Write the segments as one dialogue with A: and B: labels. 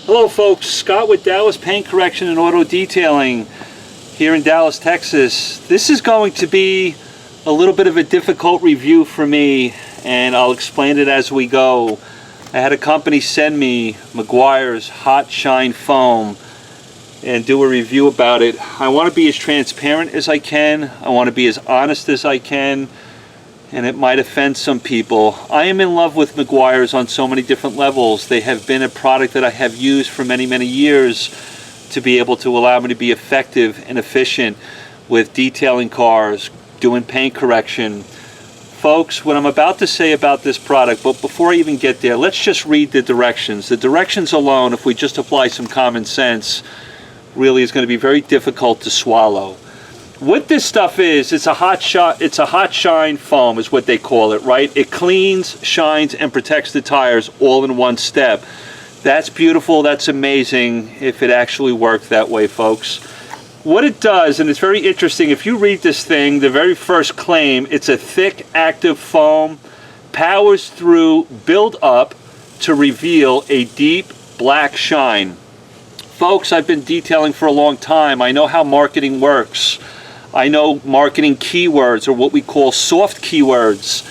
A: Hello folks, Scott with Dallas Paint Correction and Auto Detailing here in Dallas, Texas. This is going to be a little bit of a difficult review for me, and I'll explain it as we go. I had a company send me MEGUIAR'S Hot Shine Foam and do a review about it. I want to be as transparent as I can. I want to be as honest as I can, and it might offend some people. I am in love with MEGUIAR'S on so many different levels. They have been a product that I have used for many, many years to be able to allow me to be effective and efficient with detailing cars, doing paint correction. Folks, what I'm about to say about this product, but before I even get there, let's just read the directions. The directions alone, if we just apply some common sense, really is going to be very difficult to swallow. What this stuff is, it's a hot shine foam is what they call it, right? It cleans, shines, and protects the tires all in one step. That's beautiful, that's amazing if it actually worked that way, folks. What it does, and it's very interesting, if you read this thing, the very first claim, it's a thick, active foam, powers through build up to reveal a deep black shine. Folks, I've been detailing for a long time. I know how marketing works. I know marketing keywords, or what we call soft keywords.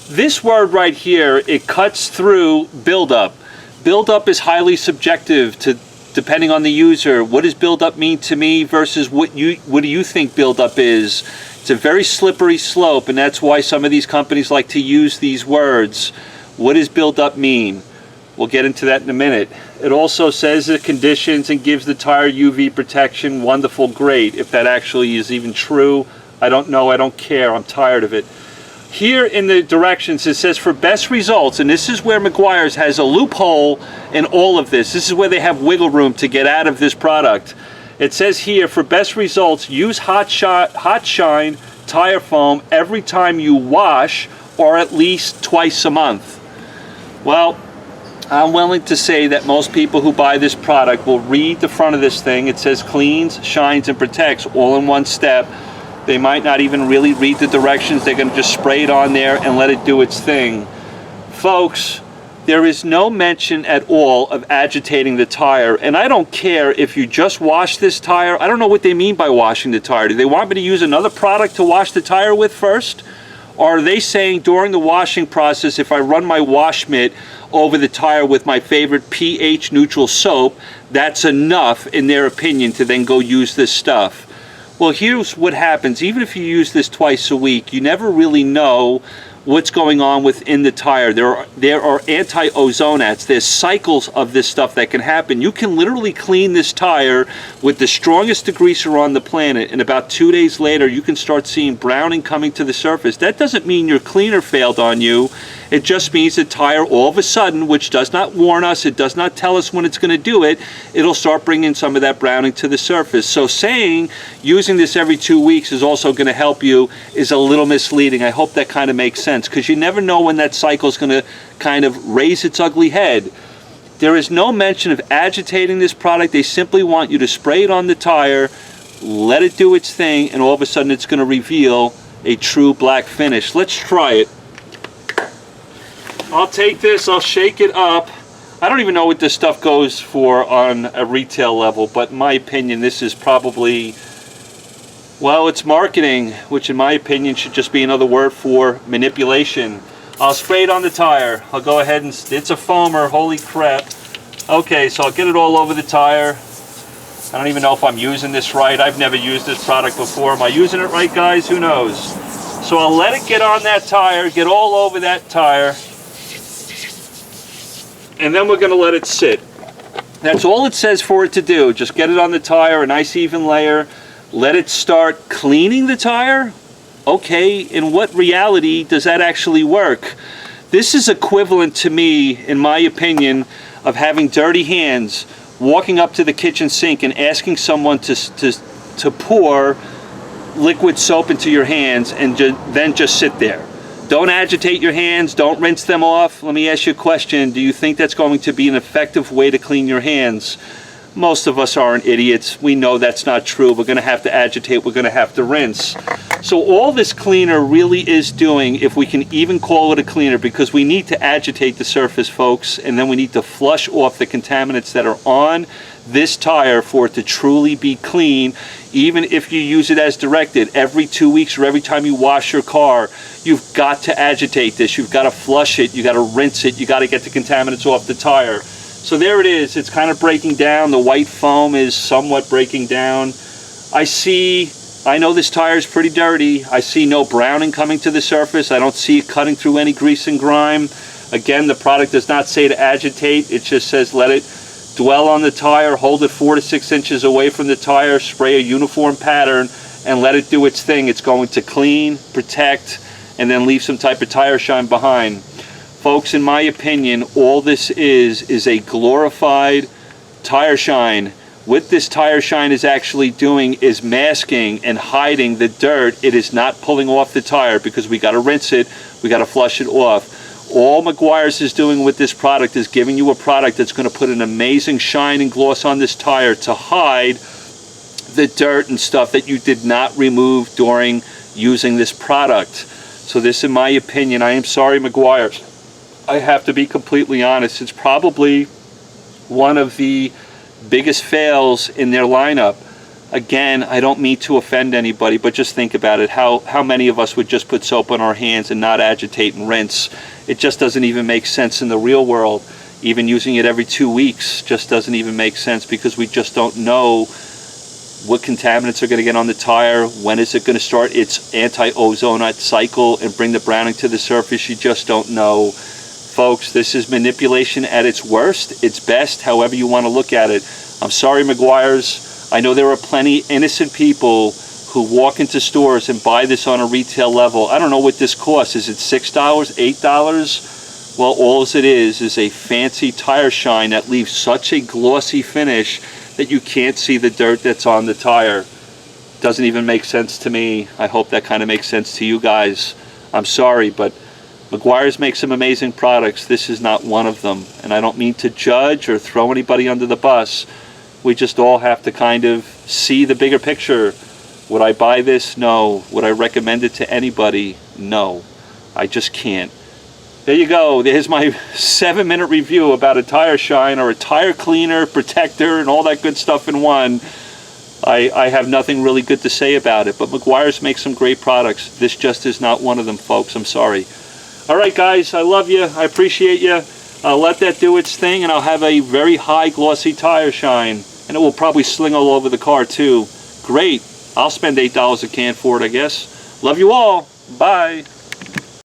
A: This word right here, it cuts through build-up. Build-up is highly subjective to depending on the user. What does build-up mean to me versus what do you think build-up is? It's a very slippery slope, and that's why some of these companies like to use these words. What does build-up mean? We'll get into that in a minute. It also says the conditions and gives the tire UV protection. Wonderful, great. If that actually is even true, I don't know, I don't care, I'm tired of it. Here in the directions it says for best results, and this is where MEGUIAR'S has a loophole in all of this. This is where they have wiggle room to get out of this product. It says here, for best results, use hot shine tire foam every time you wash, or at least twice a month. Well, I'm willing to say that most people who buy this product will read the front of this thing. It says cleans, shines, and protects all in one step. They might not even really read the directions. They're going to just spray it on there and let it do its thing. Folks, there is no mention at all of agitating the tire, and I don't care if you just wash this tire. I don't know what they mean by washing the tire. Do they want me to use another product to wash the tire with first? Or are they saying during the washing process, if I run my wash mitt over the tire with my favorite pH neutral soap, that's enough in their opinion to then go use this stuff? Well, here's what happens. Even if you use this twice a week, you never really know what's going on within the tire. There are anti-ozonates. There's cycles of this stuff that can happen. You can literally clean this tire with the strongest degreaser on the planet, and about 2 days later you can start seeing browning coming to the surface. That doesn't mean your cleaner failed on you. It just means the tire all of a sudden, which does not warn us, it does not tell us when it's going to do it, it'll start bringing some of that browning to the surface. So saying using this every 2 weeks is also going to help you is a little misleading. I hope that kind of makes sense, because you never know when that cycle is going to kind of raise its ugly head. There is no mention of agitating this product. They simply want you to spray it on the tire, let it do its thing, and all of a sudden it's going to reveal a true black finish. Let's try it. I'll take this, I'll shake it up. I don't even know what this stuff goes for on a retail level, but in my opinion this is probably, well, it's marketing, which in my opinion should just be another word for manipulation. I'll spray it on the tire. I'll go ahead and, it's a foamer, holy crap. Okay, so I'll get it all over the tire. I don't even know if I'm using this right. I've never used this product before. Am I using it right, guys? Who knows? So I'll let it get on that tire, get all over that tire, and then we're going to let it sit. That's all it says for it to do. Just get it on the tire, a nice even layer. Let it start cleaning the tire. Okay, in what reality does that actually work? This is equivalent to me, in my opinion, of having dirty hands, walking up to the kitchen sink and asking someone to pour liquid soap into your hands and then just sit there. Don't agitate your hands, don't rinse them off. Let me ask you a question. Do you think that's going to be an effective way to clean your hands? Most of us aren't idiots. We know that's not true. We're going to have to agitate. We're going to have to rinse. So all this cleaner really is doing, if we can even call it a cleaner, because we need to agitate the surface, folks, and then we need to flush off the contaminants that are on this tire for it to truly be clean. Even if you use it as directed, every 2 weeks or every time you wash your car, you've got to agitate this. You've got to flush it. You got to rinse it. You got to get the contaminants off the tire. So there it is. It's kind of breaking down. The white foam is somewhat breaking down. I know this tire is pretty dirty. I see no browning coming to the surface. I don't see it cutting through any grease and grime. Again, the product does not say to agitate. It just says let it dwell on the tire, hold it 4 to 6 inches away from the tire, spray a uniform pattern, and let it do its thing. It's going to clean, protect, and then leave some type of tire shine behind. Folks, in my opinion, all this is a glorified tire shine. What this tire shine is actually doing is masking and hiding the dirt. It is not pulling off the tire, because we got to rinse it, we got to flush it off. All Meguiar's is doing with this product is giving you a product that's going to put an amazing shine and gloss on this tire to hide the dirt and stuff that you did not remove during using this product. So this, in my opinion, I am sorry, Meguiar's, I have to be completely honest, it's probably one of the biggest fails in their lineup. Again, I don't mean to offend anybody, but just think about it. How many of us would just put soap on our hands and not agitate and rinse? It just doesn't even make sense in the real world. Even using it every 2 weeks just doesn't even make sense, because we just don't know what contaminants are going to get on the tire. When is it going to start its anti-ozone cycle and bring the browning to the surface? You just don't know. Folks, this is manipulation at its worst, its best, however you want to look at it. I'm sorry, Meguiar's. I know there are plenty innocent people who walk into stores and buy this on a retail level. I don't know what this costs. Is it $6, $8? Well, all it is a fancy tire shine that leaves such a glossy finish that you can't see the dirt that's on the tire. Doesn't even make sense to me. I hope that kind of makes sense to you guys. I'm sorry, but Meguiar's makes some amazing products. This is not one of them. And I don't mean to judge or throw anybody under the bus. We just all have to kind of see the bigger picture. Would I buy this? No. Would I recommend it to anybody? No. I just can't. There you go. There's my 7-minute review about a tire shine, or a tire cleaner, protector, and all that good stuff in one. I have nothing really good to say about it, but Meguiar's makes some great products. This just is not one of them, folks. I'm sorry. All right, guys, I love you. I appreciate you. I'll let that do its thing, and I'll have a very high glossy tire shine, and it will probably sling all over the car too. Great. I'll spend $8 a can for it, I guess. Love you all. Bye.